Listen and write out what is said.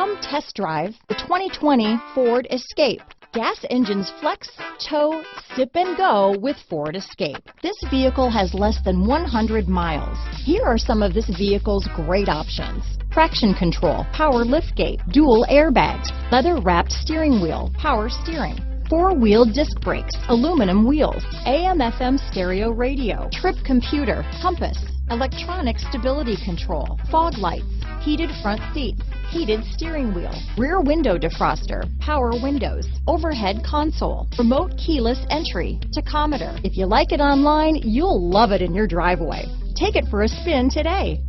Come test drive the 2020 Ford Escape. Gas engines flex, tow, sip and go with Ford Escape. This vehicle has less than 100 miles. Here are some of this vehicle's great options: traction control, power liftgate, dual airbags, leather-wrapped steering wheel, power steering, four-wheel disc brakes, aluminum wheels, AM/FM stereo radio, trip computer, compass, electronic stability control, fog lights, heated front seats, heated steering wheel, rear window defroster, power windows, overhead console, remote keyless entry, tachometer. If you like it online, you'll love it in your driveway. Take it for a spin today.